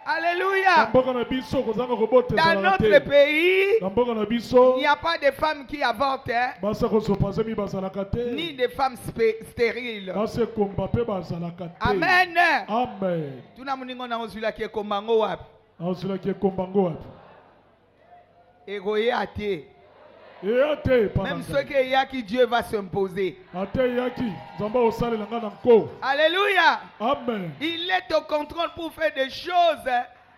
Alléluia. Dans notre pays, il n'y a pas de femmes qui avortent, ni de femmes stériles. Amen. Amen. Même ceux qui Dieu va s'imposer. Alléluia. Amen. Il est au contrôle pour faire des choses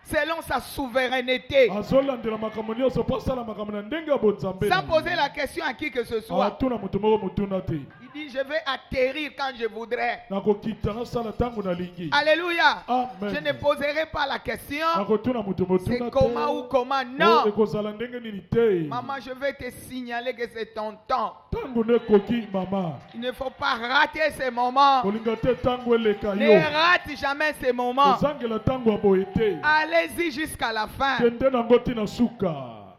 selon sa souveraineté. Sans poser la question à qui que ce soit. Il dit, je vais atterrir quand je voudrais. Alléluia. Amen. Je ne poserai pas la question. C'est comment ou comment. Non. Maman, je vais te signaler que c'est ton temps. Il ne faut pas rater ces moments. Ne rate jamais ces moments. Allez-y jusqu'à la fin.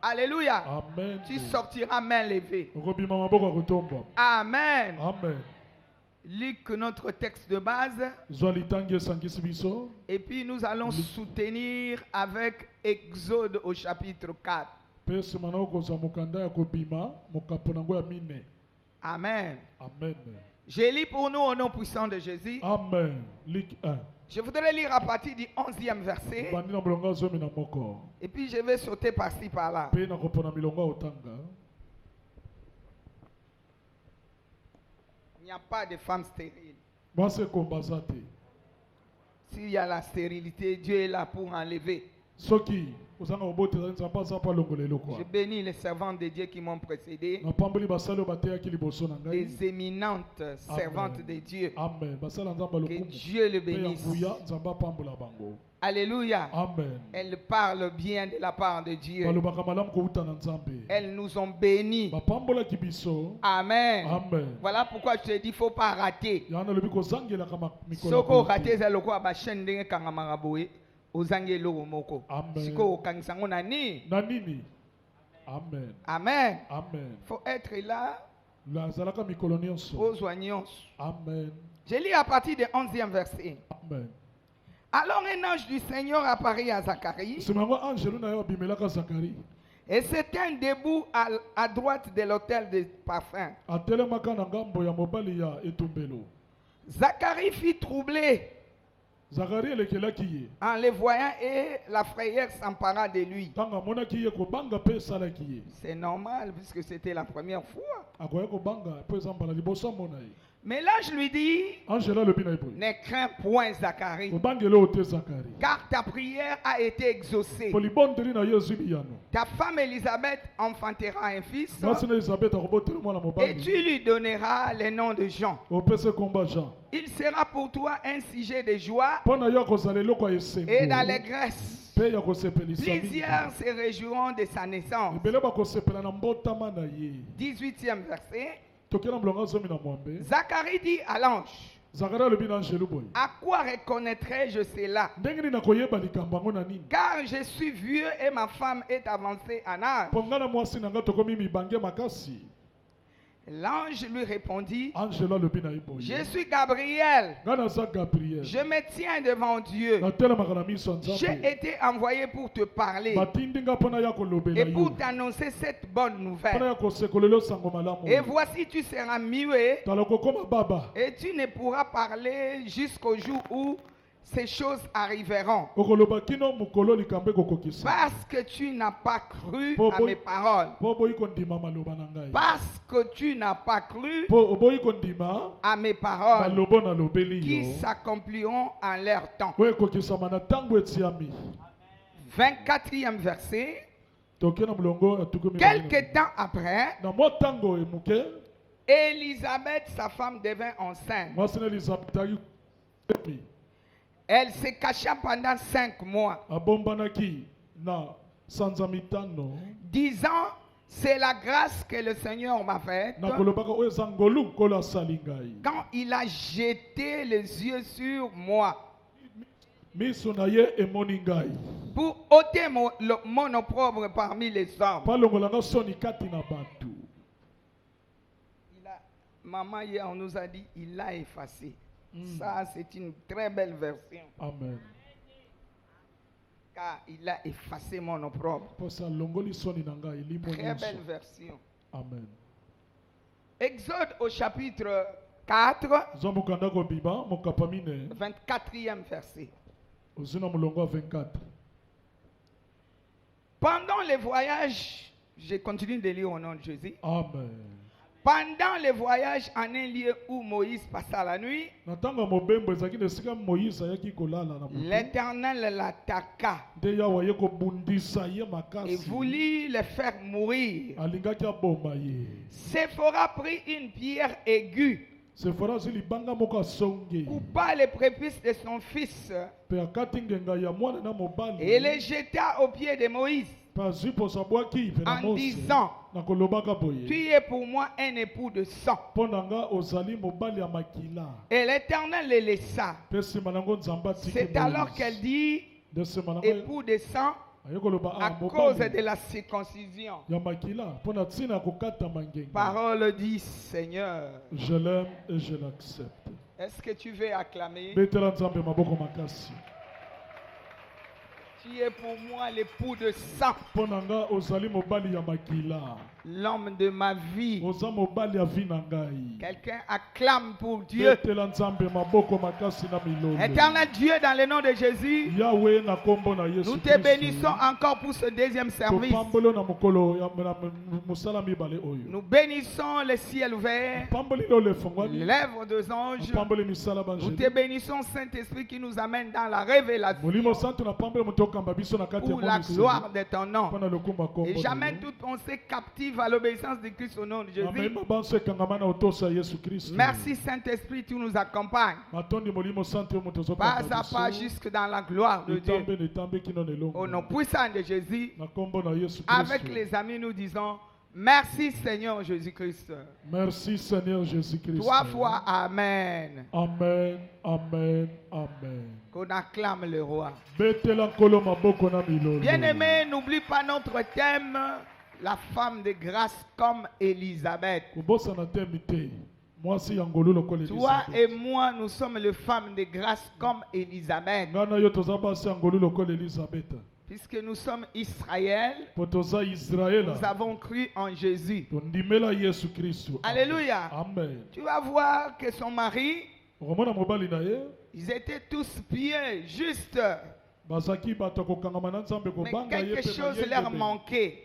Alléluia. Amen. Tu sortiras main levée. Amen. Amen. Lis notre texte de base. Et puis nous allons soutenir avec Exode au chapitre 4. Amen. Amen. Je lis pour nous au nom puissant de Jésus. Amen. Je voudrais lire à partir du 11e verset. Et puis je vais sauter par-ci par-là. Il n'y a pas de femme stérile. S'il y a la stérilité, Dieu est là pour enlever. Je bénis les servantes de Dieu qui m'ont précédé. Les éminentes servantes de Dieu. Que Dieu le bénisse. Alléluia. Amen. Elles parlent bien de la part de Dieu. Elles nous ont bénis. Amen. Amen. Voilà pourquoi je te dis, il ne faut pas rater. Ce qu'on rate, c'est le quoi? Amen. Amen. Amen. Amen. Faut être là. Aux oignons. Amen. Je lis à partir du 11e verset. Amen. Alors un ange du Seigneur apparaît à Zacharie. Et s'éteint debout à droite de l'autel de parfum. Zacharie fut troublé en les voyant et la frayeur s'empara de lui. C'est normal puisque c'était la première fois. Mais l'ange lui dit, ne crains point Zacharie, car ta prière a été exaucée. Ta femme Élisabeth enfantera un fils et tu lui donneras le nom de Jean. Il sera pour toi un sujet de joie et d'allégresse. Plusieurs se réjouiront de sa naissance. 18e verset. Zacharie dit à l'ange, à quoi reconnaîtrai-je cela? Car je suis vieux et ma femme est avancée en âge. L'ange lui répondit, je suis Gabriel. Je me tiens devant Dieu. J'ai été envoyé pour te parler et pour t'annoncer cette bonne nouvelle. Et voici, tu seras muet et tu ne pourras parler jusqu'au jour où ces choses arriveront. Parce que tu n'as pas cru à mes paroles. Parce que tu n'as pas cru à mes paroles qui s'accompliront en leur temps. 24e verset. Quelque temps après, Élisabeth, sa femme, devint enceinte. Elle se cacha pendant 5 mois. Disant, c'est la grâce que le Seigneur m'a faite. Quand il a jeté les yeux sur moi. Pour ôter mon opprobre parmi les hommes. Maman, hier, on nous a dit, il l'a effacé. Ça, c'est une très belle version. Amen. car il a effacé mon opprobre. Très belle version. Amen. Exode au chapitre 4, 24e verset. Pendant les voyages, je continue de lire au nom de Jésus. Amen. Pendant les voyages en un lieu où Moïse passa la nuit, l'Éternel l'attaqua et voulut le faire mourir. Séphora prit une pierre aiguë, coupa les prépuces de son fils et les jeta aux pieds de Moïse, en disant: tu es pour moi un époux de sang. Et l'Éternel les laissa. C'est alors qu'elle dit époux de sang à cause de la circoncision. Parole dit: Seigneur, je l'aime et je l'accepte. Est-ce que tu veux acclamer? Tu es pour moi l'époux de sang, l'homme de ma vie. Quelqu'un acclame pour Dieu. Éternel Dieu, dans le nom de Jésus, nous te bénissons encore pour ce deuxième service. Nous bénissons le ciel ouvert, l'œuvre des anges. Nous te bénissons, Saint-Esprit, qui nous amène dans la révélation pour la gloire de ton nom. Et j'amène toute pensée captive à l'obéissance de Christ au nom de Jésus. Merci Saint-Esprit, tu nous accompagnes pas à pas jusque dans la gloire de Dieu. Au nom puissant de Jésus, avec les amis, nous disons: merci Seigneur Jésus-Christ. Merci Seigneur Jésus-Christ. 3 fois Amen. Amen, amen, amen. Qu'on acclame le roi. Bien-aimé, n'oublie pas notre thème, la femme de grâce comme Élisabeth. Toi et moi, nous sommes les femmes de grâce comme Élisabeth. Puisque nous sommes Israël, nous avons cru en Jésus. Alléluia. Amen. Tu vas voir que son mari, ils étaient tous pieux, juste. Mais quelque chose leur manquait.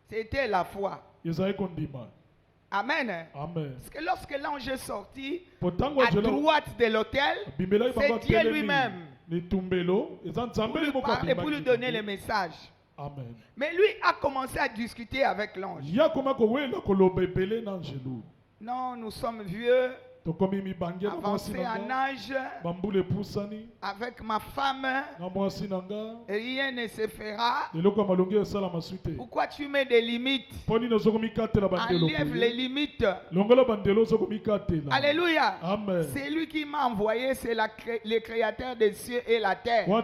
C'était la foi. Amen. Amen. Parce que lorsque l'ange est sorti à droite de l'autel, c'est Dieu lui-même pour lui parler, pour lui donner le message. Amen. Mais lui a commencé à discuter avec l'ange. Non, nous sommes vieux, avancés en âge, avec ma femme, rien ne se fera. Pourquoi tu mets des limites? Enlève les limites. Alléluia. Amen. C'est lui qui m'a envoyé, c'est le créateur des cieux et la terre, le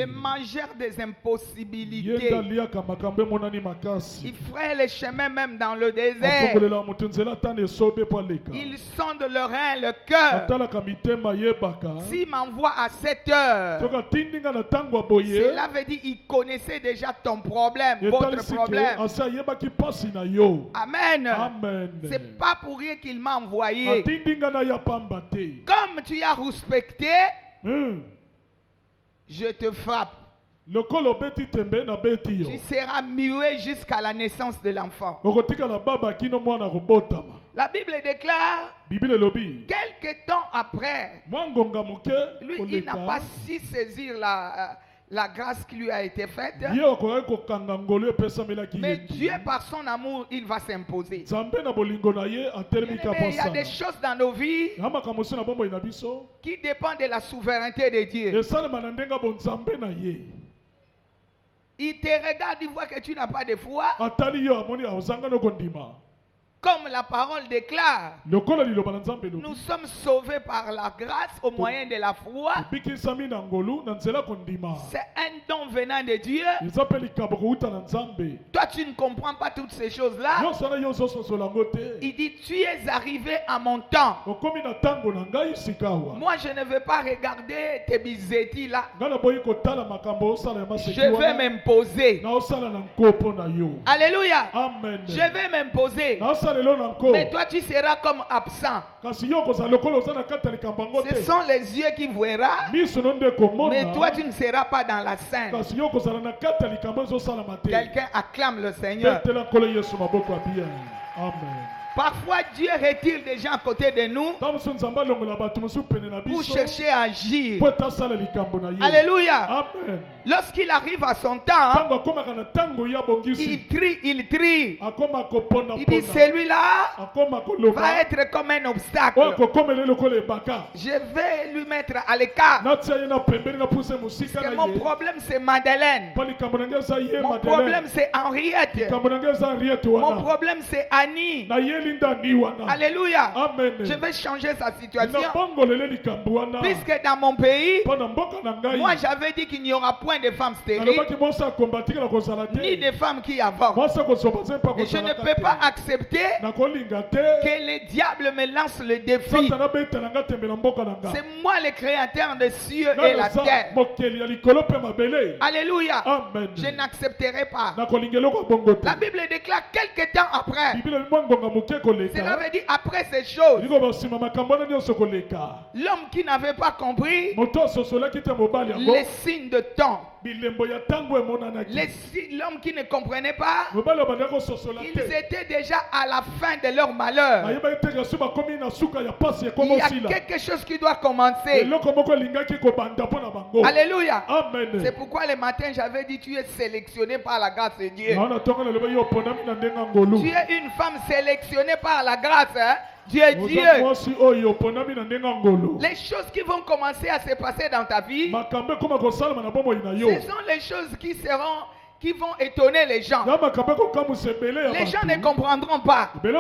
mangeur des impossibilités. Il ferait les chemins même dans le désert. Ils sondent le rein, le cœur. S'il m'envoie à 7 heures, cela veut dire qu'il connaissait déjà ton problème, votre problème. Amen. Amen. C'est pas pour rien qu'il m'a envoyé. Comme tu as respecté, je te frappe. Tu seras muet jusqu'à la naissance de l'enfant. La Bible déclare, quelque temps après, lui, il n'a pas su saisir la grâce qui lui a été faite. Mais Dieu, par son amour, il va s'imposer. Il y a des choses dans nos vies qui dépendent de la souveraineté de Dieu. Il te regarde, il voit que tu n'as pas de foi. Comme la parole déclare, nous sommes sauvés par la grâce au moyen de la foi. C'est un don venant de Dieu. Toi, tu ne comprends pas toutes ces choses-là. Il dit, tu es arrivé à mon temps. Moi, je ne veux pas regarder tes bizetti là. Je vais m'imposer. Alléluia. Amen. Je vais m'imposer. Mais toi, tu seras comme absent. Ce sont les yeux qui verront. Mais toi, tu ne seras pas dans la scène. Quelqu'un acclame le Seigneur. Amen. Parfois, Dieu retire des gens à côté de nous pour chercher à agir. Alléluia. Amen. Lorsqu'il arrive à son temps, il trie. Il dit, celui-là va être comme un obstacle. Je vais lui mettre à l'écart. Parce que mon problème, c'est Madeleine. Mon problème, c'est Henriette. Mon problème, c'est Annie. Alléluia. Amen. Je vais changer sa situation. Puisque dans mon pays, moi j'avais dit qu'il n'y aura point de femmes stériles, ni de femmes qui avortent. Et je ne peux pas accepter que les diables me lancent le défi. C'est moi le créateur des cieux et la terre. Alléluia. Amen. Je n'accepterai pas. La Bible déclare quelque temps après. Cela veut dire après ces choses, l'homme qui n'avait pas compris les signes de temps, l'homme qui ne comprenait pas, ils étaient déjà à la fin de leur malheur. Il y a quelque chose qui doit commencer. Alléluia. C'est pourquoi le matin j'avais dit, tu es sélectionné par la grâce de Dieu. Tu es une femme sélectionnée par la grâce. Dieu est Dieu. Les choses qui vont commencer à se passer dans ta vie, ce sont les choses qui vont étonner les gens. Les gens ne comprendront pas. Nous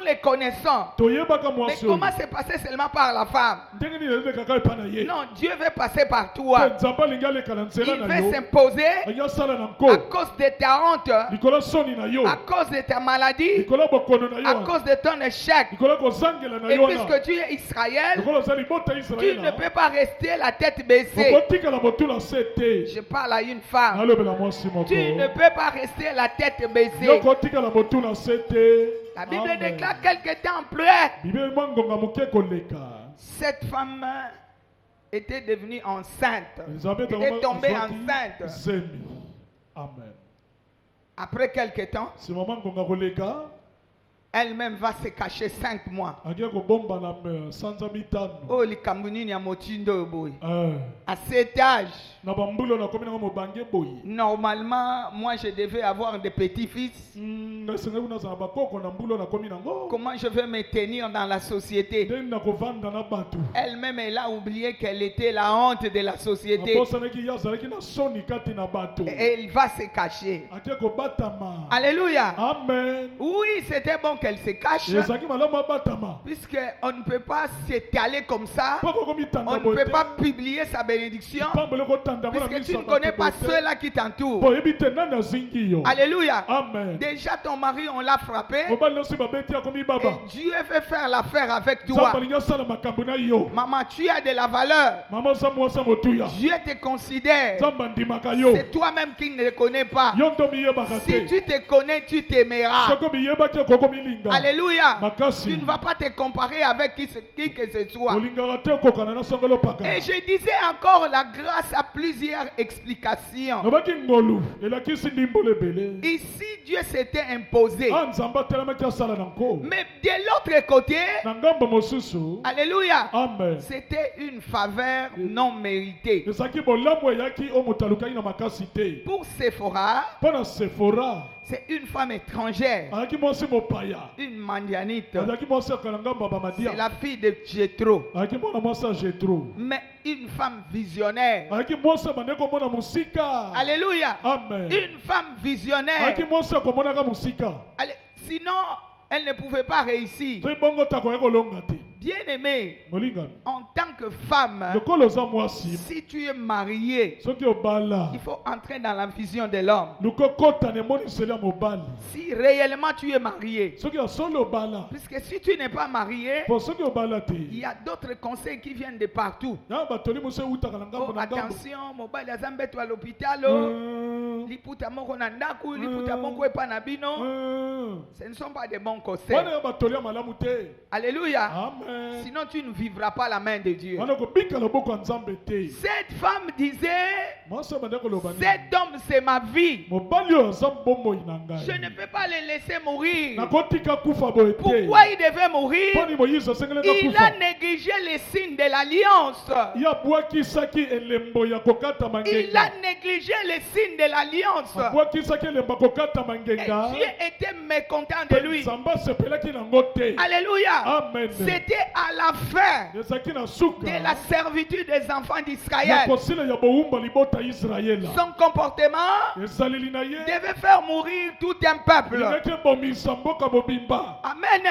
les connaissons. Mais comment c'est passé seulement par la femme? Non, Dieu veut passer par toi. Il veut s'imposer à cause de ta honte, à cause de ta maladie, à cause de ton échec. Et puisque tu es Israël, tu ne peux pas rester la tête baissée. Je parle à une femme. Tu ne peux pas rester la tête baissée. La Bible déclare quelque temps après. Cette femme était devenue enceinte. Elle est tombée enceinte. Amen. Après quelque temps, elle-même va se cacher 5 mois. Oh, les Camerounais, à cet âge, normalement, moi je devais avoir des petits-fils. Comment je vais me tenir dans la société? Elle-même, elle a oublié qu'elle était la honte de la société. Et elle va se cacher. Alléluia. Amen. Oui, c'était bon qu'elle se cache. Puisqu'on ne peut pas s'étaler comme ça. On ne peut pas publier sa bénédiction. Puisque tu ne connais pas ceux-là qui t'entourent. Alléluia. Amen. Déjà ton mari, on l'a frappé. Et Dieu veut faire l'affaire avec toi. Maman, tu as de la valeur. Dieu te considère. C'est toi-même qui ne le connais pas. Si tu te connais, tu t'aimeras. Alléluia. Tu ne vas pas te comparer avec qui que ce soit. Et je disais encore, la grâce a plusieurs explications. Ici, Dieu s'était imposé. Mais de l'autre côté, alléluia, c'était une faveur non méritée. Pour Séphora, c'est une femme étrangère, une Mandianite. C'est la fille de Jéthro. Mais une femme visionnaire. Alléluia. Amen. Une femme visionnaire. Sinon, elle ne pouvait pas réussir. Bien aimé, en tant que femme, si tu es marié, il faut entrer dans la vision de l'homme. Si réellement tu es marié, puisque si tu n'es pas marié, il y a d'autres conseils qui viennent de partout. Oh, attention, mobile azambe to à l'hôpital, liputa moko na ndaku, liputa moko epa na bino. Ce ne sont pas des bons conseils. Alléluia. Amen. Sinon tu ne vivras pas la main de Dieu. Cette femme disait, cet homme c'est ma vie. Je ne peux pas le laisser mourir. Pourquoi il devait mourir? Il a négligé les signes de l'alliance. Il a négligé les signes de l'alliance. Et Dieu était mécontent de lui. Alléluia. Amen. C'était à la fin de la servitude des enfants d'Israël. Son comportement devait faire mourir tout un peuple. Amen.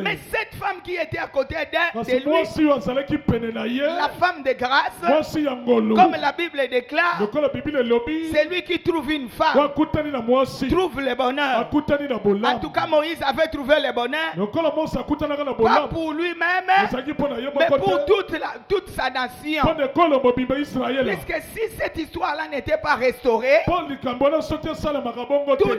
Mais cette femme qui était à côté de lui, la femme de grâce, comme la Bible déclare, c'est lui qui trouve une femme, trouve le bonheur. En tout cas, Moïse avait trouvé le bonheur, pas pour lui-même, mais pour toute sa nation. Puisque si cette histoire-là n'était pas restaurée, tout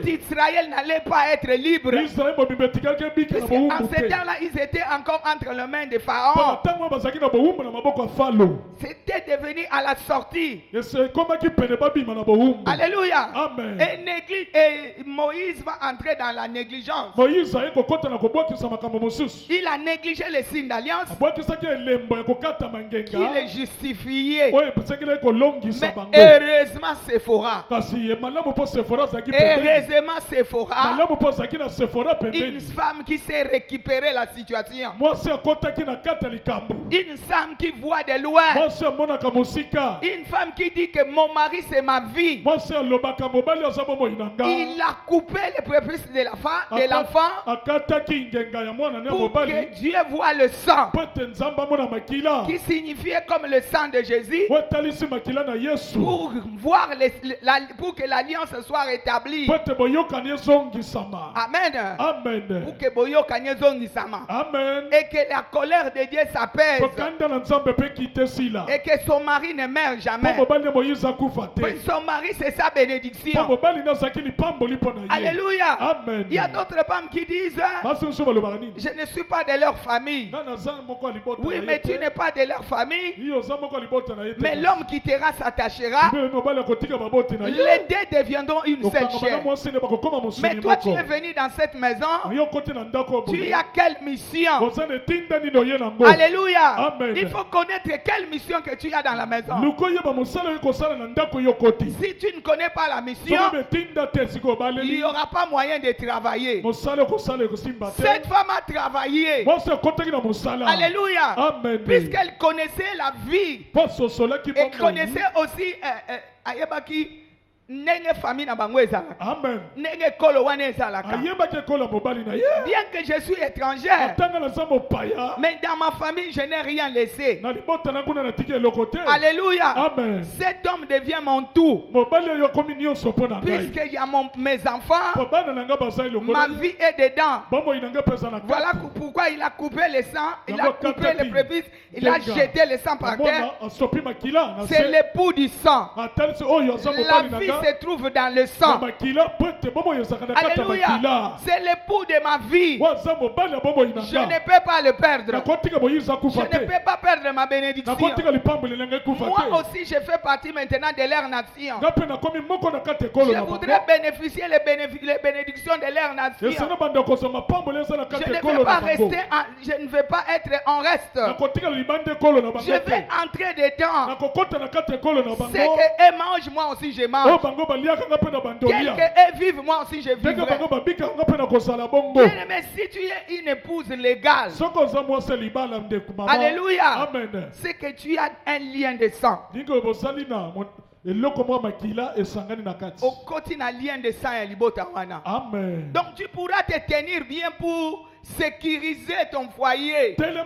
Israël n'allait pas être libre. Puisque en ce temps-là, ils étaient encore entre les mains de Pharaon. C'était devenu à la sortie. Alléluia. Amen. Et Moïse va entrer dans la négligence. Il a négligé les signes d'alliance qui les justifiaient. Mais heureusement Séphora. Heureusement Séphora. Une femme qui sait récupérer la situation. Une femme qui voit de loin. Une femme qui dit que mon mari c'est ma vie. Il a coupé les prépuces de l'enfant pour que Dieu voit le sang, qui signifiait comme le sang de Jésus, pour voir pour que l'alliance soit rétablie. Amen. Pour que et que la colère de Dieu s'apaise et que son mari ne meurt jamais. Son mari c'est sa bénédiction. Alléluia. Amen. Il y a d'autres femmes qui disent, je ne suis pas de leur famille. Oui, mais tu n'es pas de leur famille. Mais l'homme qui t'aimera s'attachera. Les deux deviendront une seule chair. Mais toi tu es venu dans cette maison. Tu as quelle mission? Alléluia. Amen. Il faut connaître quelle mission que tu as dans la maison. Si tu ne connais pas la mission, il n'y aura pas moyen de travailler. Cette femme a travaillé. Alléluia. Amen. Puisqu'elle connaissait la vie. Et connaissait aussi nenge famille na bango ezalaka. Amen. Nenge kolo wana ezalaka. Bien que je suis étrangère, mais dans ma famille je n'ai rien laissé. Alléluia. Amen. Cet homme devient mon tout. Puisqu'il y a mes enfants, ma vie est dedans. Voilà pourquoi il a coupé le sang, il a coupé les prépuces, il a jeté le sang par terre. C'est l'époux du sang. La vie se trouve dans le sang. Alléluia. C'est l'époux de ma vie. Je ne peux pas le perdre. Je ne peux pas perdre ma bénédiction. Moi aussi je fais partie maintenant de leur nation. Je voudrais bénéficier les bénédictions de leur nation. Je ne veux pas rester, je ne veux pas être en reste. Je vais entrer dedans. C'est que eux mangent, moi aussi je mange. Quelqu'un vive, moi aussi je vivrai. Mais si tu es une épouse légale, alléluia, c'est que tu as un lien de sang. Au quotidien lien de sang et libota wana. Amen. Donc tu pourras te tenir bien pour sécuriser ton foyer dans le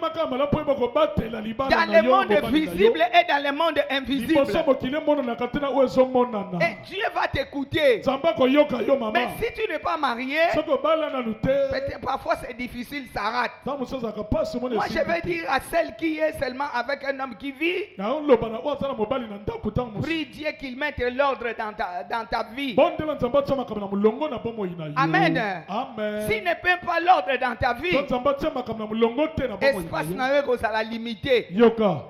monde visible et dans le monde invisible. Et Dieu va t'écouter. Mais si tu n'es pas marié, peut-être parfois c'est difficile, ça rate. Moi je vais dire à celle qui est seulement avec un homme qui vit, prie Dieu qu'il mette l'ordre dans ta vie. Amen. S'il ne peut pas l'ordre dans ta vie, espace n'a pas limité.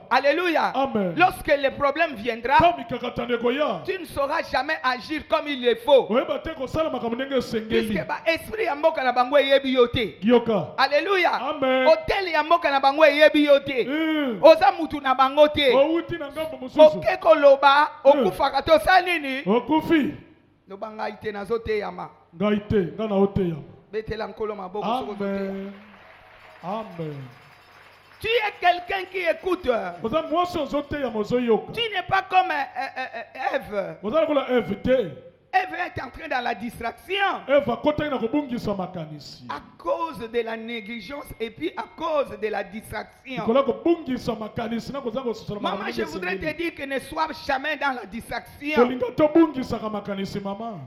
Alléluia. Amen. Lorsque le problème viendra, tu ne sauras jamais agir comme il le faut. Puisque esprit ya mboka na bango yebi yote. Alléluia. Amen. Hôtel ya mboka na bango yebi yote. Oza mutu na bango te. Oke koloba okufaka to sanini. Okufi. Lobanga ite na zote yama. Ngaite ngana ote yama. Amen. Amen. Tu es quelqu'un qui écoute. Tu n'es pas comme Ève. Ève est entrée dans la distraction. À cause de la négligence et puis à cause de la distraction. Maman, je voudrais te dire que ne sois jamais dans la distraction.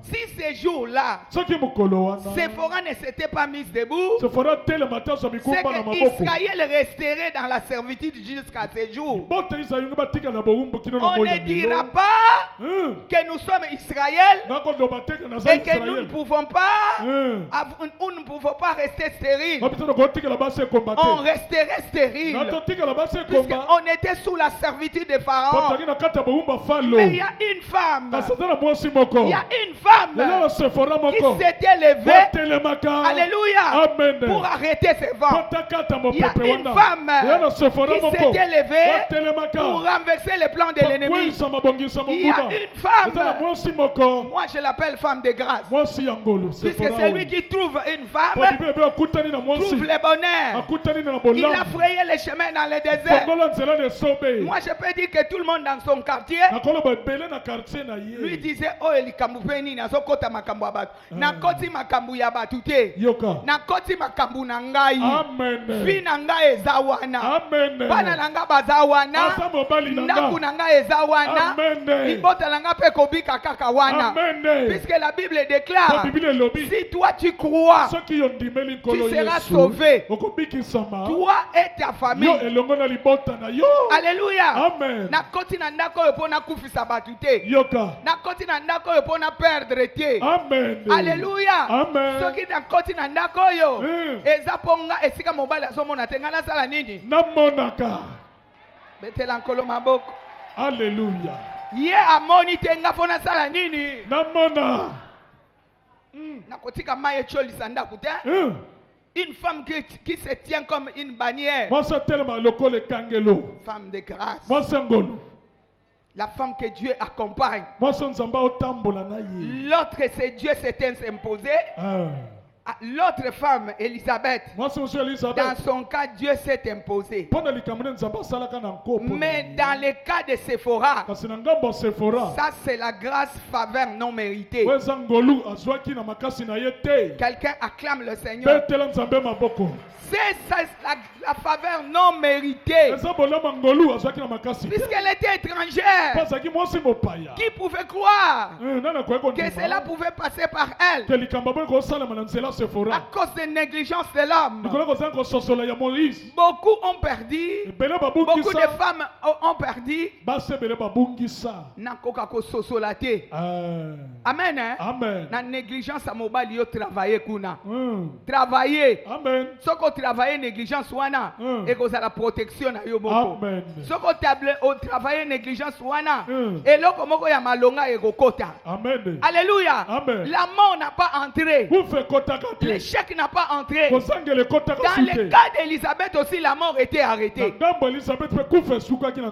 Si ces jours-là, Séphora ne s'était pas mise debout, c'est qu'Israël resterait dans la servitude jusqu'à ces jours. On ne dira pas que nous sommes Israël et que nous ne pouvons pas rester stériles. On resterait stérile puisqu'on était sous la servitude des pharaons. Mais il y a une femme qui s'était levée, alléluia, pour arrêter ses vents. Il y a une femme qui s'était levée pour renverser les plans de l'ennemi. Il y a une femme, moi je l'appelle femme de grâce, puisque celui qui trouve une femme trouve le bonheur. Il a frayé les chemins dans le désert. Moi je peux dire que tout le monde dans son quartier lui disait, oh elikamupeni na sokota makambu abatu na koti makambu ya batu te na koti makambu na ngai fi na ngai eza wana bana na ngai baza wana ndaku na ngai eza wana libota na ngai pe kobika kaka wana. Puisque la Bible déclare, si toi tu crois, tu seras sauvé. Toi et ta famille. Alléluia. Na koti na ndako yo pona kufisa batu te. Na koti na ndako yo pona perdre te. Alléluia. Soki na koti na ndako yo eza ponga esika mobali azomona te ngana sala nini? Namonaka. Betela nkolo maboko. Alléluia. Ye amoni tenga fona sala nini? Namona. Nakotika maye choli sanda kute. Une femme qui se tient comme une bannière. Femme de grâce. La femme que Dieu accompagne. L'autre, c'est Dieu s'est imposé. L'autre femme, Élisabeth, dans son cas, Dieu s'est imposé. Mais dans le cas de Séphora, ça c'est la grâce faveur non méritée. Quelqu'un acclame le Seigneur. C'est la faveur non méritée. Puisqu'elle était étrangère. Qui pouvait croire que cela pouvait passer par elle? À cause de négligence de l'homme. Beaucoup ont perdu. Beaucoup de femmes ont perdu. Amen. La négligence à mobile, yo travailler kuna. Travailler. Amen. Soko travailler négligence wana et que ça la protection na yo boko. Soko travailler négligence wana et loko moko ya malonga e kokota. Amen. Alléluia. Amen. La mort n'a pas entré. l'échec n'a pas entré. Dans le cas d'Élisabeth aussi, la mort était arrêtée.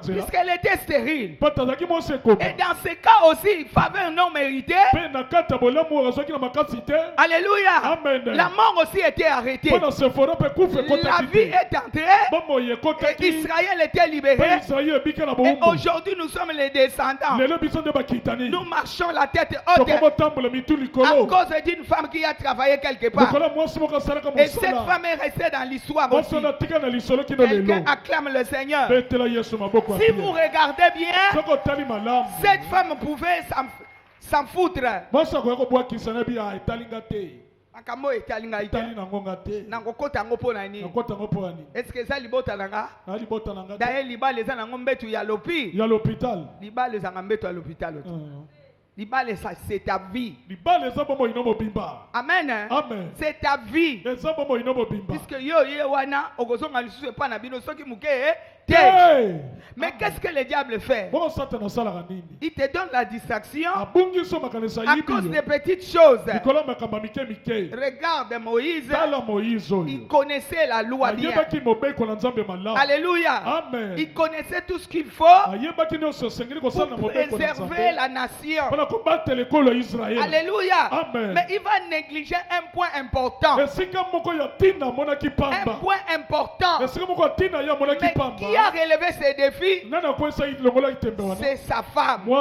Puisqu'elle était stérile. Et dans ce cas aussi, faveur non méritée. Alléluia. Amen. La mort aussi était arrêtée. La vie est entrée. Et Israël était libéré. Et aujourd'hui, nous sommes les descendants. Nous marchons la tête haute à cause d'une femme qui a travaillé quelque part. Et cette femme est restée dans l'histoire aussi. Quelqu'un acclame le Seigneur. Si vous regardez bien, cette femme pouvait s'en foutre. Est-ce que ça libota nanga? D'ailleurs, liba les anangos mbetu ya l'hôpital. Liba les anangos mbetu à l'hôpital. C'est ta vie. Amen. Amen. C'est ta vie. Puisque yo wana ogozonga lisusu pa na bino soki muke mais qu'est-ce que le diable fait? Il te donne la distraction à cause des petites choses. Regarde Moïse. Il connaissait la loi bien. Alléluia. Amen. Il connaissait tout ce qu'il faut pour préserver la nation. Alléluia. Amen. Mais il va négliger un point important. Un point important. Mais qui a relevé ces défis? C'est sa femme. Il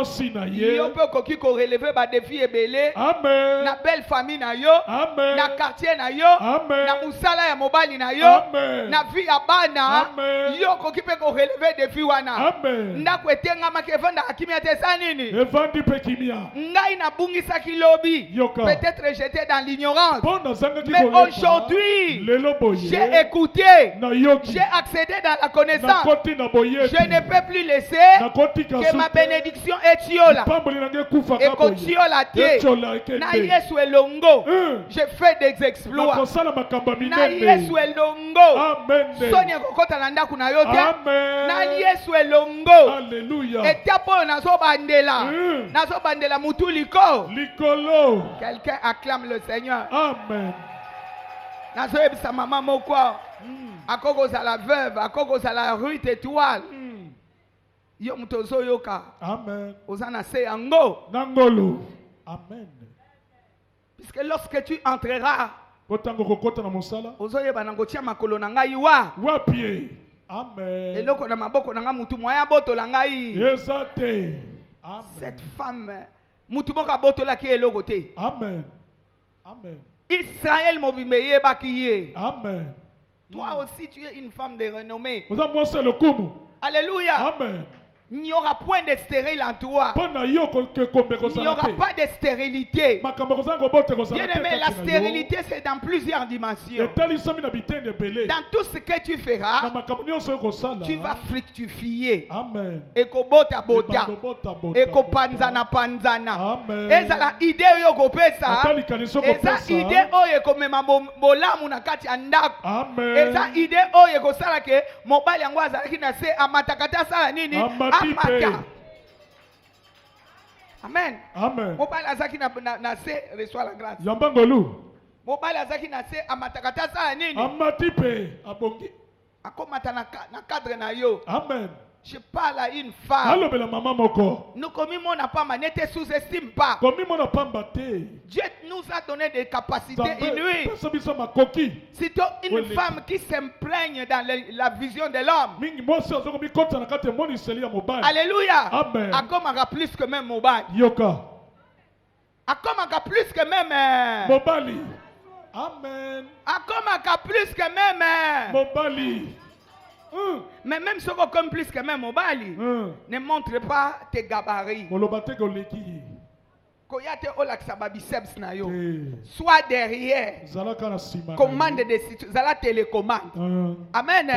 peut relever des défis et belé. Na belle famille na yo. Na quartier na yo. Na musala ya mobali na yo. Na vie ya bana. Yo koki peut relever défi wana. Na kwetenga makevanda akimia tesa nini? Ngai na bungisa kilobi. Peut-être j'étais dans l'ignorance. Mais aujourd'hui, j'ai écouté. J'ai accédé dans la connaissance. Je ne peux plus laisser que ma bénédiction est tiola. Et que tiola tie. Na Yesu elongo. Je fais des exploits. Na Yesu elongo. Sonia kokota nanda kuna yote. Na Yesu elongo. Alléluia. Et tapo nazo bandela. Nazo bandela mutu liko. Quelqu'un acclame le Seigneur. Amen. Nazo ebisa maman moko. À cause à la veuve, à cause à la rue étoile. Yo mutozo yoka. Amen. Osana se ango. Nangolo. Amen. Puisque lorsque tu entreras, ozoye banango tia makolo nanga iwa. Wapie. Amen. Et loko na maboko nanga mutu moya boto langai. Yesate. Amen. Cette femme mutu boka boto la ki eloko te. Amen. Amen. Israël mobimeye bakiye. Amen. Toi aussi, tu es une femme de renommée. Alléluia. Amen. Il n'y aura point de stérile en toi. Il n'y aura pas de stérilité. Bien-aimé, la stérilité, c'est dans plusieurs dimensions. Dans tout ce que tu feras, tu vas fructifier. Amen. Et kobota bota. Et kopanzana panzana. Et ça la idée yo kopesa. Et ça idée oye komema bolamu na kati andako. Amen. Et ça idée oye kosala ke mobali yango azalaki na se amatakata sala nini? Amen. Amen. Mobile azaki na se reçoit la grâce. Yambangolu. Mobile azaki na se amatakata sa nini? Amatipe abongi. Akomata na cadre na yo. Amen. Je parle à une femme. Nous commis n'a pas n'était sous-estime pas. Dieu nous a donné des capacités inouïes. C'est une femme qui s'imprègne dans la vision de l'homme. Alléluia. Amen. Akomaka plus que même Mobali. Yoka. Akomaka plus que même Mobali. Amen. Akomaka plus que même Mobali. Mais même ce qu'on comme plus que même Mobali, ne montre pas tes gabarits. Soit derrière. Commande des situations. Zala télécommande. Amen.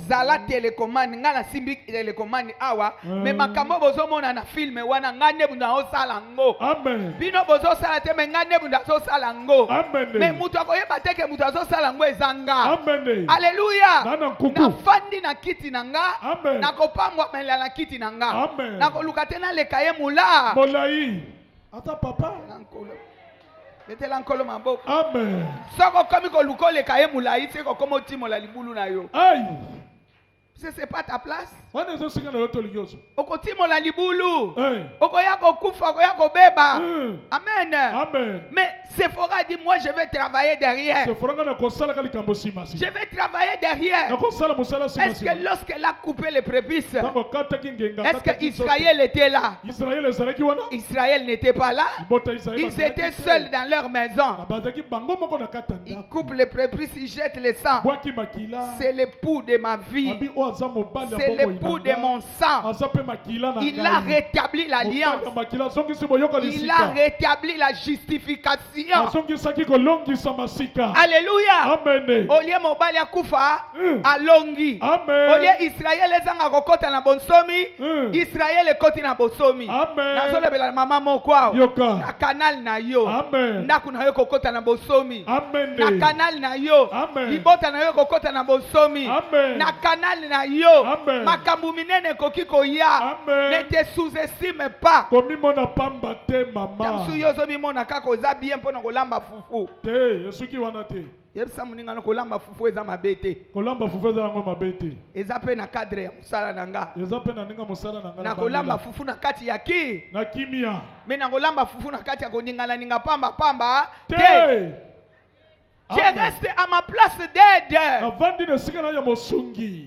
Zala télécommande. Ngana simbi télécommande awa. Mais makambo bozo mona na film wana ngane bunda osalango. Amen. Bino bozo salate me ngane bunda osalango. Amen. Mais mutu akoyeba teke mutu osalango ezanga. Amen. Alléluia. Na fandi na kiti nanga. Amen. Na kopangwa mela na kiti nanga. Amen. Na kolukatena le kaye mula. Molai. Attends, papa. Amen. Aïe. C'est pas ta place. Okotimola libulu. Okoyako kufa, okoyako beba. Amen. Amen. Mais Sephora dit, moi je vais travailler derrière. Je vais travailler derrière. Est-ce que lorsqu'elle a coupé les prépuces, est-ce que Israël était là? Israël n'était pas là. Ils étaient seuls dans leur maison. Ils coupent les prépuces, ils jettent le sang. C'est l'époux de ma vie. C'est l'époux de mon sang. Il a rétabli l'alliance. Il a rétabli la justification. Alléluia. Olie mobali ya kufa alongi. Olie Israël ezanga kokota na bonsomi. Israël ekoti na bonsomi. Nazolebela mama moko na canal na yo. Ndaku na yo kokota na bonsomi. Na canal na yo. Libota na yo kokota na bonsomi. Na canal na yo. Makambu minene koki koya. Ne te sous-estime pas. Tamsu yozo mimona kako za bien pona kolamba fufu. Yebisa muninga no kolamba fufu eza mabete. Kolamba fufu eza ngo mabete. Eza pe na cadre ya musala nanga. Eza pe na ninga musala nanga. Na kolamba fufu na kati ya ki. Na kimia. Me na kolamba fufu na kati ya koningala ninga pamba pamba. Te. Je reste à ma place d'aide.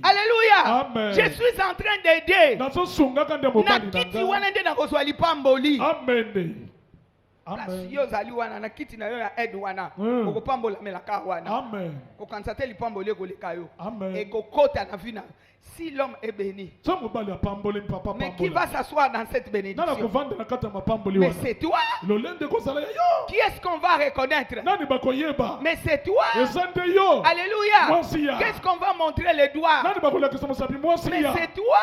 Alléluia. Amen. Je suis en train d'aider. Amen. Amen. Yo zali wana na kiti na yo ya aide wana. Okopambola melaka wana. Amen. Kokansate lipambole koleka yo. Amen. Et kokota na vina. Si l'homme est béni, mais qui va s'asseoir dans cette bénédiction? Mais c'est toi. Qui est-ce qu'on va reconnaître? Mais c'est toi. Alléluia. Qu'est-ce qu'on va montrer les doigts? Mais c'est toi.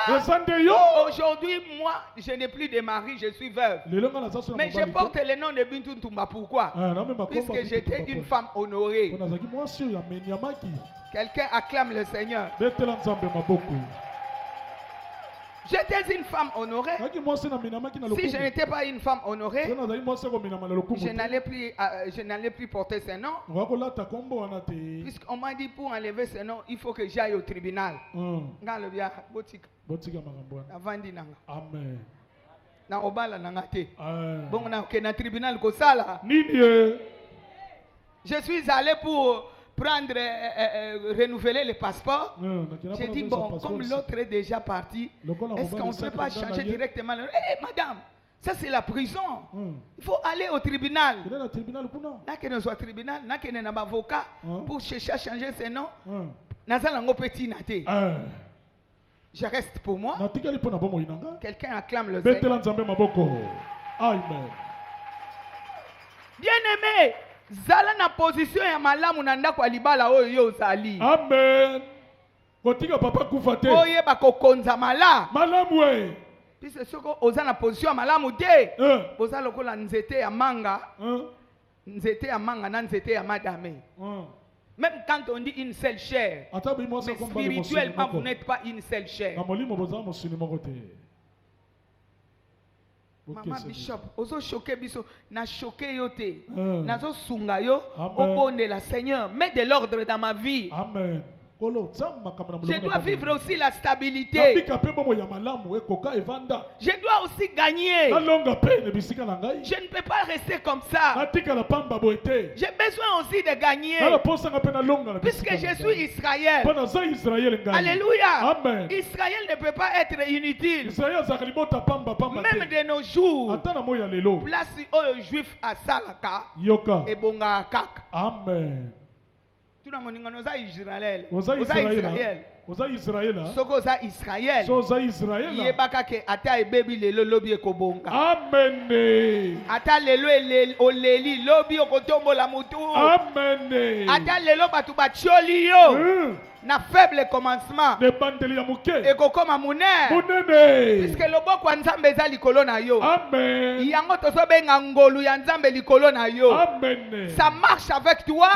Aujourd'hui, moi, je n'ai plus de mari, je suis veuve. Mais je porte le nom de Bintou Ntumba. Pourquoi? Puisque j'étais une femme honorée. Quelqu'un acclame le Seigneur. J'étais une femme honorée. Si je n'étais pas une femme honorée, je n'allais plus porter ce nom. Puisqu'on m'a dit pour enlever ce nom, il faut que j'aille au tribunal. Amen. Na obala nangate. Bon na ke na tribunal ko sala. Je suis allé pour prendre, renouveler le passeport. J'ai dit, bon, comme l'autre est déjà parti, est-ce qu'on ne peut pas changer directement? Madame, ça c'est la prison. Il faut aller au tribunal. N'a que nous soit tribunal, n'a que nous un avocat pour chercher à changer ses noms. Je reste pour moi. Quelqu'un acclame le Seigneur. Bien-aimé, zala na position ya malamu na ndako alibala oyo yo zali. Amen. Kotika papa kufate. Oye ba kokonza mala. Malamu we. Pise soko oza na position ya malamu te. Oza lokola nzete ya manga. Nzete ya manga na nzete ya madame. Même quand on dit une seule chair, mais spirituellement vous n'êtes pas une seule chair. Maman Bishop, ozo choqué biso, na choqué yote, nazo sunga yo, obonde la Seigneur, mets de l'ordre dans ma vie. Amen. Je dois vivre aussi la stabilité. Je dois aussi gagner. Je ne peux pas rester comme ça. J'ai besoin aussi de gagner. Puisque je suis Israël. Alléluia. Amen. Israël ne peut pas être inutile. Même de nos jours. Place aux Juifs à Salaka. Et Bonga Kak. Amen. Tout le monde est Israël. Oza Israël. Soko oza Israël. Oza Israël. Yebaka ke ata ebebi lelo lobi ekobonga. Amen. Ata lelo oleli lobi okotombola mutu. Amen. Ata lelo batu batioli yo. Na faible commencement. Et kokoma munene. Puisque loboko ya Nzambe eza likolo na yo. Amen. Yango tozo benga ngolu ya Nzambe likolo na yo. Amen. Ça marche avec toi.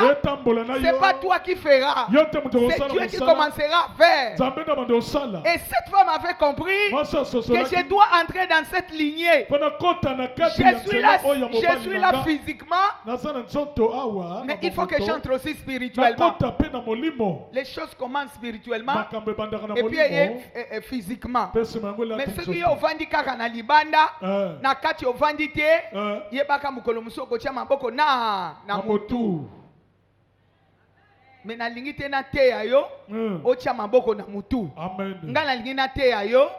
C'est pas toi qui feras. C'est Dieu qui commencera à faire. Et cette femme avait compris que je dois entrer dans cette lignée. Je suis là physiquement, mais il faut que j'entre aussi spirituellement. Les choses commencent spirituellement et puis physiquement. Mais ce qui est au Vandika Kanalibanda, Nakati au Vandite, Yebaka Mukolomuso Kocha Maboko na Motu. Mais na lingite na te ayo, ocha maboko na mutu. Ngana lingina te ayo,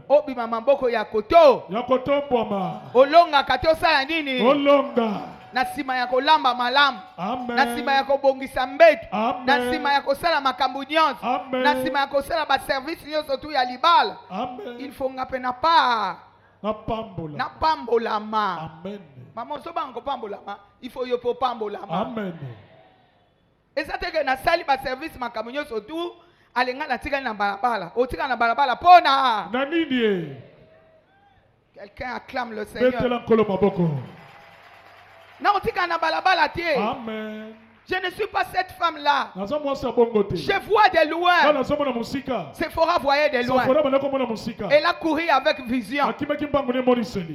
obi maboko ya koto. Olonga kate osala nini? Na sima ya kolamba malamu, na sima ya kobongisa mbetu, na sima ya kosala makambo nyonso, na sima ya kosala ba service nyonso tu ya libala. Il faut ngapena pa na pambolama. Maman so bango pambolama, il faut yo po pambolama. Et ça te que na sali ba service makambo nyonso tu alenga na tika na balabala. O tika na balabala pona. Na nini? Quelqu'un acclame le Seigneur. Non, tu na balabala tie. Amen. Je ne suis pas cette femme-là. Je vois de loin. Sephora voyait de loin. Elle a couru avec vision.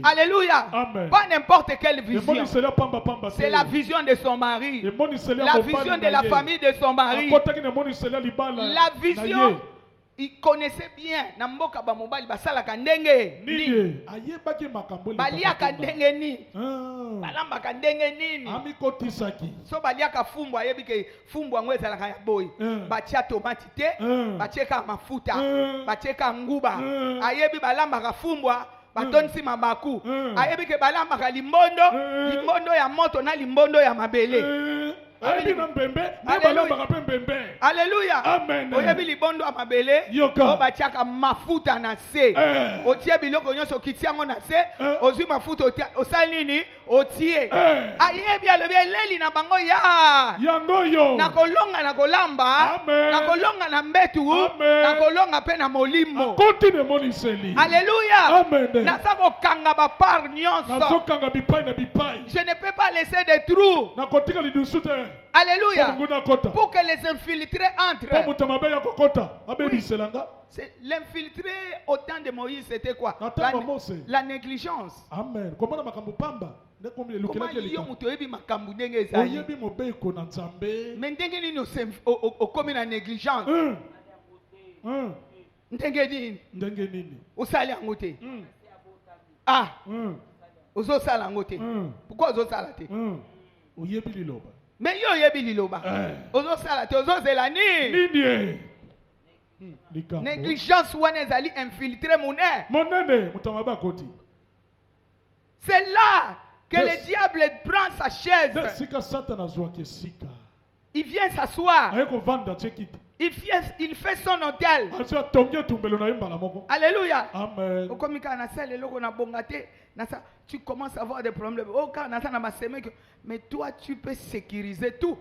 Alléluia. Amen. Pas n'importe quelle vision. C'est la vision de son mari. La vision de la famille de son mari. La vision. Il connaissait bien Namboka Bamobali Basala Kandenge ni Balia Kandenge ni Balamba Kandenge ni So Balia ka fumbo ayebike fumbo angweza la kaya boy Bachia tomati te Bacheka mafuta Bacheka nguba Ayebi balamba ka fumbo Batonsi mabaku Ayebike balamba ka limbondo Limbondo ya moto na limbondo ya mabele Alléluia. Amen. Oyebi libondo amabele. Obachaka mafuta na se. Otie biloko nyonso kitiango na se. Ozwi mafuta osali nini? Otie. Ayebi alobi eleli na bango ya. Yango yo. Na kolonga na kolamba. Na kolonga na mbetu. Na kolonga pe na molimo. Continue moniseli. Alléluia. Amen. Na sako kanga ba par nyonso. Na kanga bipai na bipai. Je ne peux pas laisser des trous. Na kotika lidusute. Alléluia. Pour que les infiltrés entrent. L'infiltré au temps de Moïse, c'était quoi? La négligence. Amen. Comment la négligence. Ah. Pourquoi mais yo yebi liloba. Ozo salate, ozo zelani. Négligence wana ezali infiltré monnaie. C'est là que le diable prend sa chaise. Il vient s'asseoir. Il fait son hôtel. Alléluia. Amen. Tu commences à avoir des problèmes. Mais toi, tu peux sécuriser tout.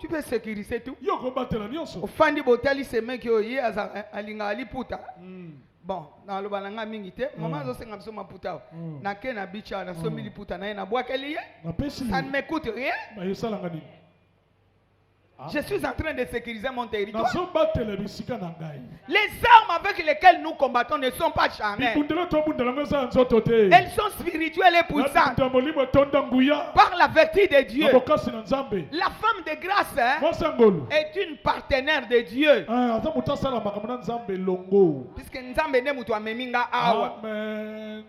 Tu peux sécuriser tout. Au fin du hôtel, il se met que bon, dans le balanga mingite, maman zo senga biso maputa. Na ke na bicha na so mili puta na bois keliye. Ça ne m'écoute rien. Je suis en train de sécuriser mon territoire. Les armes avec lesquelles nous combattons ne sont pas charnelles. Elles sont spirituelles et puissantes. Par la vertu de Dieu. La femme de grâce est une partenaire de Dieu. Puisque Nzambe ne mutu ameminga awa. Amen.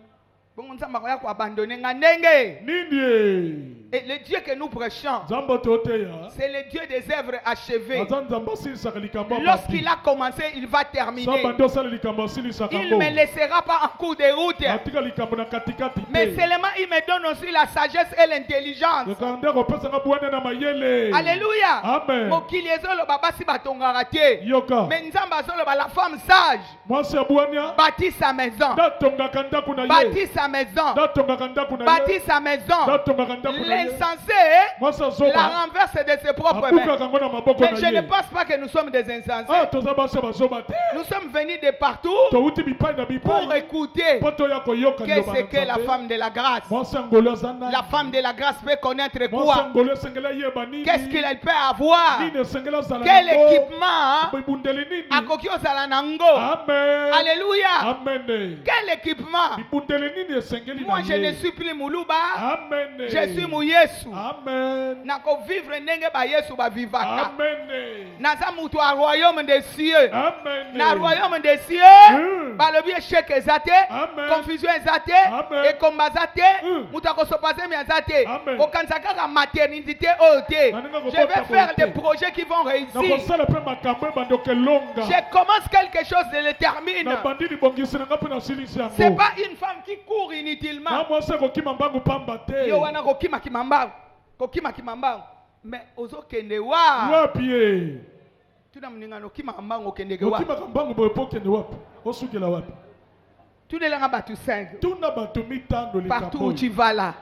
Et le Dieu que nous prêchons, c'est le Dieu des œuvres achevées. Lorsqu'il a commencé, il va terminer. Il ne me laissera pas en cours de route. Mais seulement il me donne aussi la sagesse et l'intelligence. Alléluia. Amen. Mais la femme sage bâtit sa maison. Bâtit sa maison. Bâtit sa maison. L'insensé la renverse de ses propres mains. Mais je ne pense pas que nous sommes des insensés. Nous sommes venus de partout pour écouter qu'est-ce que la femme de la grâce. La femme de la grâce peut connaître quoi? Qu'est-ce qu'elle peut avoir? Quel équipement? Alléluia. Quel équipement? Moi je ne suis plus Moulouba. Je suis Mouyesu. Nako vivre nenge ba Yesu ba vivaka. Naza mutu a royaume des cieux. Na royaume des cieux. Ba le bien échec ezate, confusion ezate, et combat ezate, mutu a kosopase mi ezate. Okansaka ka maternité ote. Je vais faire des projets qui vont réussir. Je commence quelque chose, je le termine. C'est pas une femme qui court inutilement. Yo wana kokima kimamba. Kokima kimamba. Mais ozo kende wa. Tuna mningano kima mbango kende wa. Kokima kambango boyepo kende wapi? Osukela wapi? Tous les langues battu 5. Partout où tu vas là.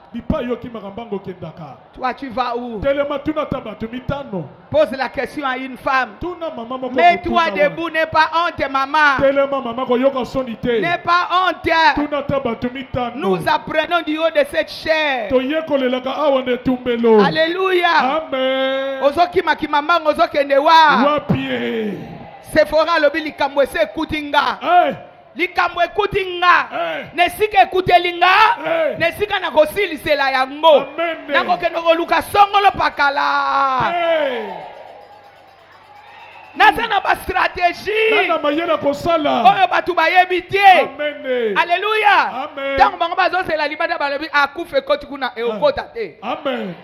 Toi tu vas où? Pose la question à une femme. Mets-toi debout, n'aie pas honte maman. N'aie pas honte. Nous apprenons du haut de cette chair. Alléluia. Amen. Ozokima kimamba ozokende wa. Sephora lobi likamwese kutinga. Likamwe kutinga nesika ekutelinga nesika na kosilisela yango nako kendo koluka songolo pakala nazana ba stratégie nana mayela kosala oyo batu bayebi te. Alléluia. Tango bango bazosela libada balobi akufe koti kuna eokota te. Amen.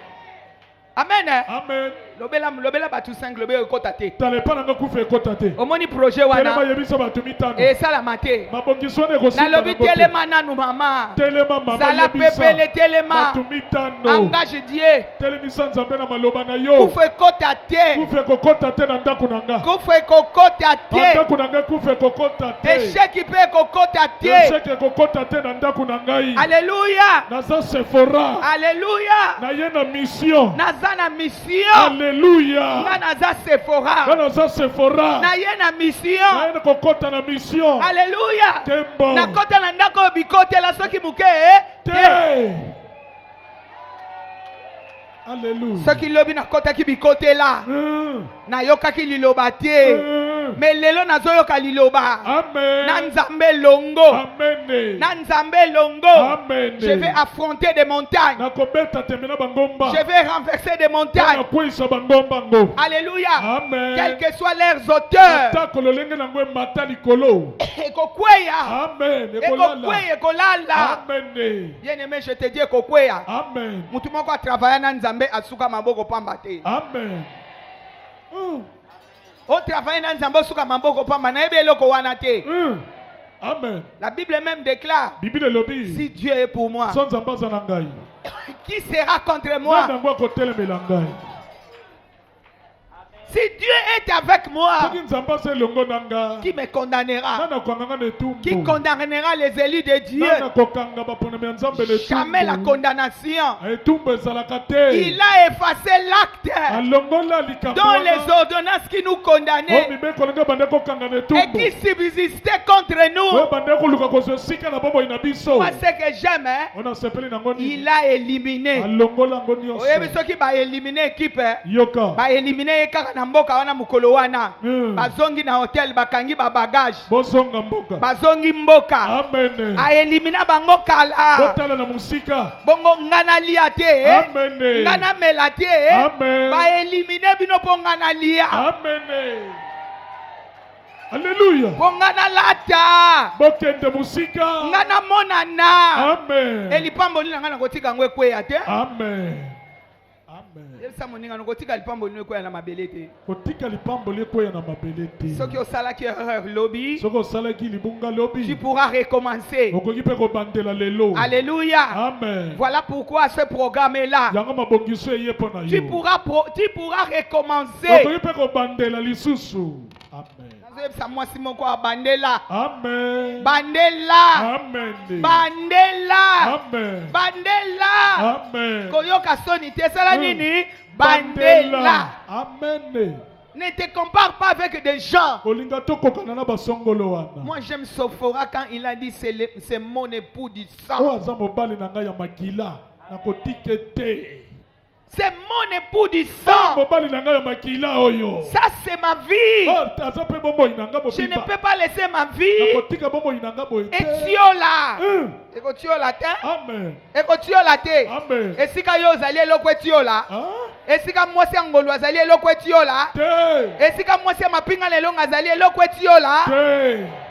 Amen. Amen. Lobela batu 5 lobela ekota te. Talepa nga kufa ekota te. Omoni projet wana. Telema yebisa batu mitano. E sala mate. Mabongiso ne kosila. Na lobi telema nanu mama. Telema mama. Sala pepele telema. Batu mitano. Engage Dieu. Telemisa nzambe na maloba na yo. Kufa ekota te. Kufa ekota te na ndako nanga. Kufa ekota te. Ndako nanga kufa ekota te. Échec pe ekota te. Échec ekota te na ndako nangai. Alléluia. Naza Sephora. Alléluia. Na yena mission. Naza mission. Alléluia. Naza Sephora. Naza Sephora. Na yena mission. Na yena kokota na mission. Alléluia. Tembo. Na kota na ndako bikote la soki muke te. Alléluia. Soki lobi na kota ki bikote la. Na yoka ki liloba te. Mais lelo nazoyoka liloba. Amen. Nanzambe longo. Amen. Nanzambe longo. Amen. Je vais affronter des montagnes. Je vais renverser des montagnes. Alléluia. Amen. Quels que soient leurs auteurs. Amen. Amen. Bien-aimé, je te dis ekokweya. Amen. Mutu moko a travaillé na nzambe asuka maboko pamba te. Amen. Au travail dans Nzambo suka mamboko pamba na ebe eloko wana te. Amen. La Bible même déclare. Si Dieu est pour moi, qui sera contre moi? Si Dieu est avec moi, qui me condamnera? Qui condamnera les élus de Dieu? Jamais la condamnation. Il a effacé l'acte dans les ordonnances qui nous condamnaient et qui subsistaient contre nous. Moi, ce que j'aime, il a éliminé. Ceux qui va éliminer l'équipe, va éliminer mboka wana mukolo wana bazongi na hotel bakangi ba bagage bazongi mboka. Amen. A elimina bango kala botala na musika bongo ngana lia te. Amen. Ngana mela te. Amen. Ba elimine bino po ngana lia. Amen. Alléluia. Ngana lata bokende musika ngana monana. Amen. Elipambo lina ngana kotika ngwe kweya te. Amen. Tu pourras recommencer. Alléluia. Amen. Voilà pourquoi ce programme est là. Tu pourras recommencer. Amen. Bandela. Amen. Bandela. Amen. Bandela. Amen. Bandela. Amen. Koyoka soni te sala nini? Bandela. Amen. Ne te compare pas avec des gens. Moi j'aime Sophora quand il a dit c'est mon époux du sang. C'est mon épout du sang. Ça c'est ma vie. Je ne peux pas laisser ma vie. Etiola. Etiola te. Amen. Etiola te. Amen. Esika yo zali eloko etiola. Esika mwasi angolo azali eloko etiola. Esika mwasi mapinga lelo ngazali eloko etiola.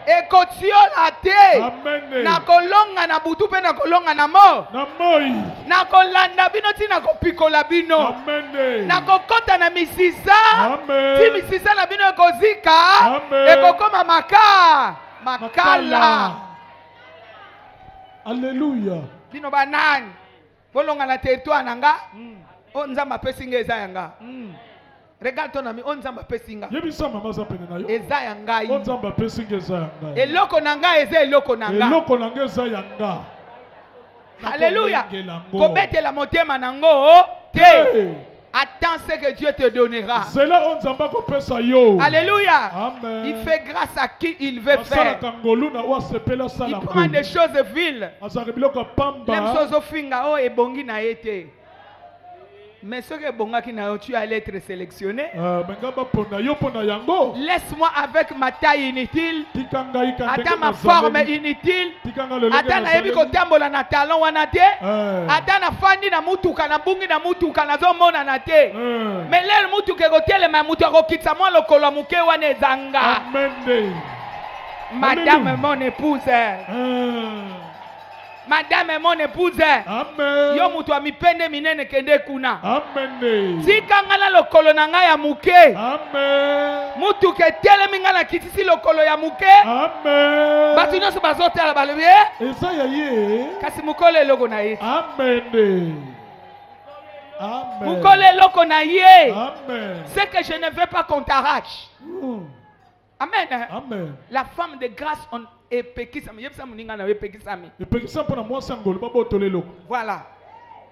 Ekotiola te. Amen. Na kolonga na butu pe na kolonga na mo. Na moi. Na kolanda bino ti na kopikola bino. Amen. Na kokota na misisa. Amen. Ti misisa na bino ekozika. Amen. Ekokoma makala. Alléluia. Bino banani. Bolonga na territoire nanga. O nzamba pesinga eza yanga. Regarde ton ami, on nzamba pesinga. Yebisa mama za pene na yo. Eza yanga. On nzamba pesinga eza yanga. Eloko nanga eza eloko nanga. Eloko nanga eza yanga. Alléluia. Kobetela motema nango te. Attends ce que Dieu te donnera. Alléluia. Amen. Il fait grâce à qui il veut faire. Il prend des choses viles. Même chose finga o ebongi na yete. Mais ce que bongaki na yo, tu allais être sélectionné. Laisse-moi avec ma taille inutile. Attends ma forme inutile. Attends na yebi kotambola na talon wana te. Attends na fandi na mutuka na bungi na mutuka na zo mona na te. Mais lel mutuka kotele ma mutuka kokitsa mo lokolo muke wana ezanga. Amen. Madame mon épouse. Madame est mon épouse. Amen. Yo mutu amipende minene kende kuna. Amen. Tika ngala lokolo na nga ya muke. Amen. Mutu ke telemi nga na kitisi lokolo ya muke. Amen. Batu nyonso bazotala balobi eza ya ye. kasi mukolo eloko na ye. Amen. Amen. Mukolo eloko na ye. Amen. C'est que je ne veux pas qu'on t'arrache. Amen. Amen. La femme de grâce on epekisami. Yebisa muninga na epekisami. Epekisa pona mwasi angolo babotolelo. Voilà.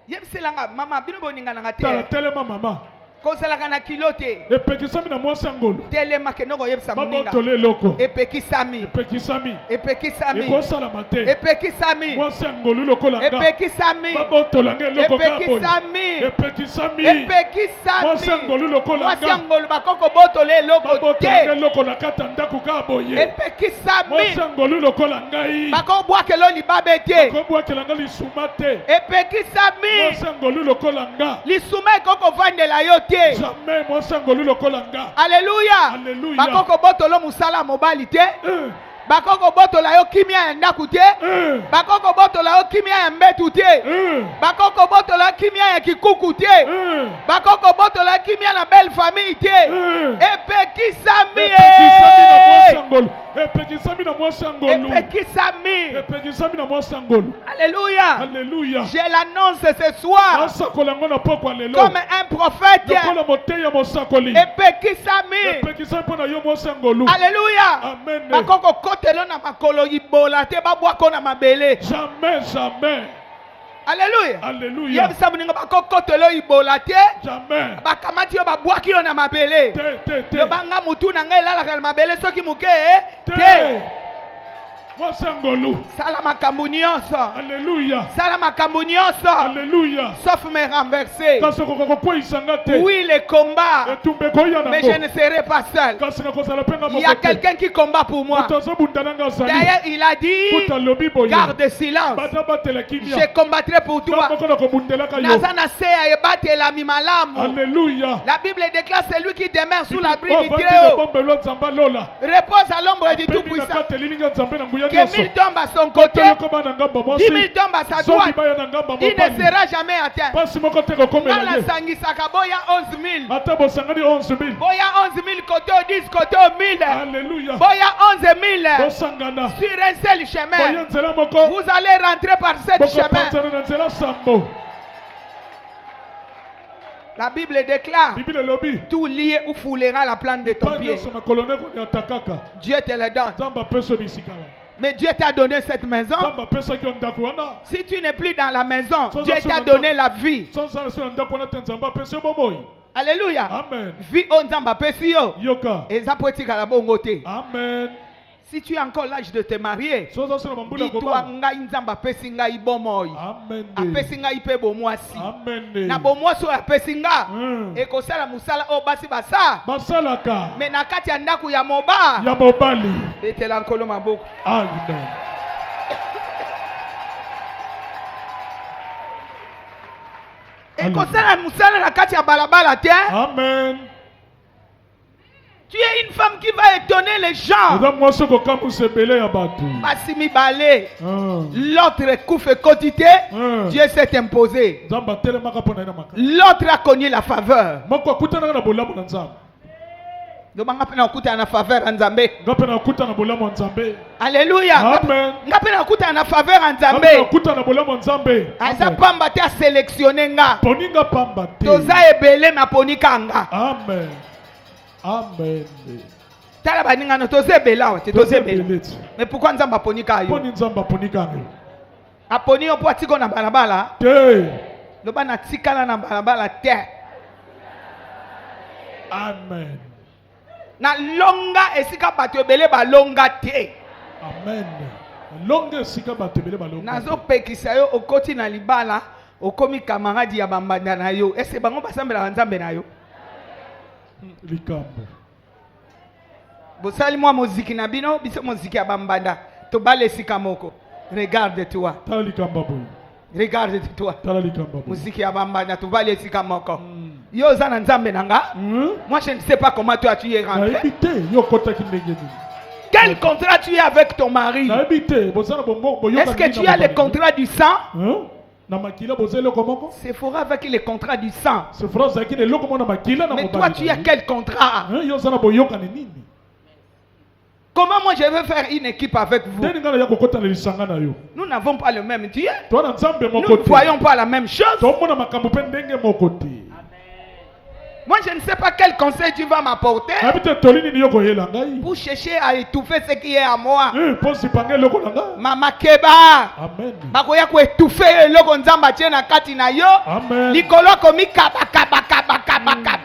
Yebiselanga mama bino boninga na te. Tala telema mama. Kozalaka na kilote. Epekisami na mwasi angolo. Telema ke noko yebisa muninga. Babotolelo. Epekisami. Epekisami. Epekisami. Ekosala mate. Epekisami. Mwasi angolo lokola nga. Epekisami. Babotolanga loko ka boy. Epekisami. Epekisami. Epekisami. Mwasi angolo lokola nga. Mwasi angolo bakoko botole loko te. Babotolanga loko na kata ndako ka boye. Epekisami. Mwasi angolo lokola ngai. Bako bwakelo libabe te. Bako bwakelo nga lisuma te. Epekisami. Mwasi angolo lokola nga. Lisuma ekoko vandela yo te. Jamais mwasi angolo lokola nga. Alléluia. Alléluia. Bakoko botolo musala mobali te. Bakoko botola yo kimia ya ndaku te. Bakoko botola yo kimia ya mbetu te. Bakoko botola kimia ya kikuku te. Bakoko botola kimia na belle famille te. Epekisami. Epekisami na mwasi angolo. Epekisami. Epekisami na mwasi angolo. Alléluia. Alléluia. Je l'annonce ce soir comme un prophète. Epekisami. Epekisami pona yo mwasi angolo. Alléluia. Amen. Bakoko kotelo na makolo ibola te babwako na mabele. Jamais, jamais. Alléluia. Alléluia. Yebisa muninga bakoko kotelo ibola te. Jamais. Bakamati yo babwaki yo na mabele. Te. Yo banga mutu na ngai elalaka na mabele soki muke te. Mwasi angolo. Sala makambo nyonso. Alléluia. Sala makambo nyonso. Alléluia. Sauf me renverser. Kasi kokoko poisanga te. Oui, le combat. Etumbe koya na. Mais je ne serai pas seul. Kasi na kozala penga Il y a quelqu'un qui combat pour moi. D'ailleurs, il a dit, garde silence. Je combattrai pour toi. Nazana seya ebate la mimalamu. Alléluia. La Bible déclare celui qui demeure sous l'abri du Très-Haut repose à l'ombre du Tout-Puissant. Que 1000 tombent à son côté, 10 000 tombent à sa droite, il ne sera jamais atteint. Nala sangisaka boya 11 000. Boya 11 000 côté au 10 côté au 1000. Alléluia. Boya 11 000 sur un seul chemin. Vous allez rentrer par ce chemin. La Bible déclare, tout lié ou foulera la plante de ton pied. Dieu te le donne. Mais Dieu t'a donné cette maison. Si tu n'es plus dans la maison, Dieu t'a donné la vie. Alléluia. Amen. Vie on zamba pesio. Yoka. Et ça peut être à la bonne côté. Amen. Si tu as encore l'âge de te marier, dis-toi nga nzamba pesinga ibomoy. Amen. Apesinga ipe bomwasi. Amen. Na bomwaso apesinga. E ko sala musala o basi basa. Basalaka. Mais na kati ya ndaku ya moba. Ya mobali. Ete la nkolo maboko. Amen. Et comme ça, la kati ya balabala te. Amen. Tu es une femme qui va étonner les gens. Basimi balé. L'autre couffe quotité. Dieu s'est imposé. L'autre a connu la faveur. Alléluia. Amen. Asa pamba te a sélectionné nga. Toza ebele ma ponikanga. Amen. Amen. Tala baninga no toza ebela o te toza ebela. Mais pourquoi nzamba ponika yo? Aponi yo po atiko na balabala. Te. Loba na tikala na balabala te. Amen. Na longa esika bato ebele ba longa te. Amen. Longa esika bato ebele ba longa. Nazo pekisa yo okoti na libala okomi camarade ya bambanda na yo. Ese bango basambela nzambe na yo. Likambo. Bosali mwa muziki na bino biso muziki ya bambanda. To bale esika moko. Regarde-toi. Tala likamba boy. Regarde-toi. Tala likamba boy. Muziki ya bambanda to bale esika moko. Yo zana nzambe nanga. Moi je ne sais pas comment toi tu es rentré. Quel contrat tu as avec ton mari? Est-ce que tu as le contrat du sang? C'est fort avec les contrats du sang. Mais toi tu as quel contrat? Comment moi je veux faire une équipe avec vous? Nous n'avons pas le même Dieu. Nous ne voyons pas la même chose. Moi je ne sais pas quel conseil tu vas m'apporter pour chercher à étouffer ce qui est à moi. Mama Keba. Amen. Bakoya ko étouffer loko nzamba tie na kati na yo. Amen. Likolo komi kaba kaba kaba kaba kaba.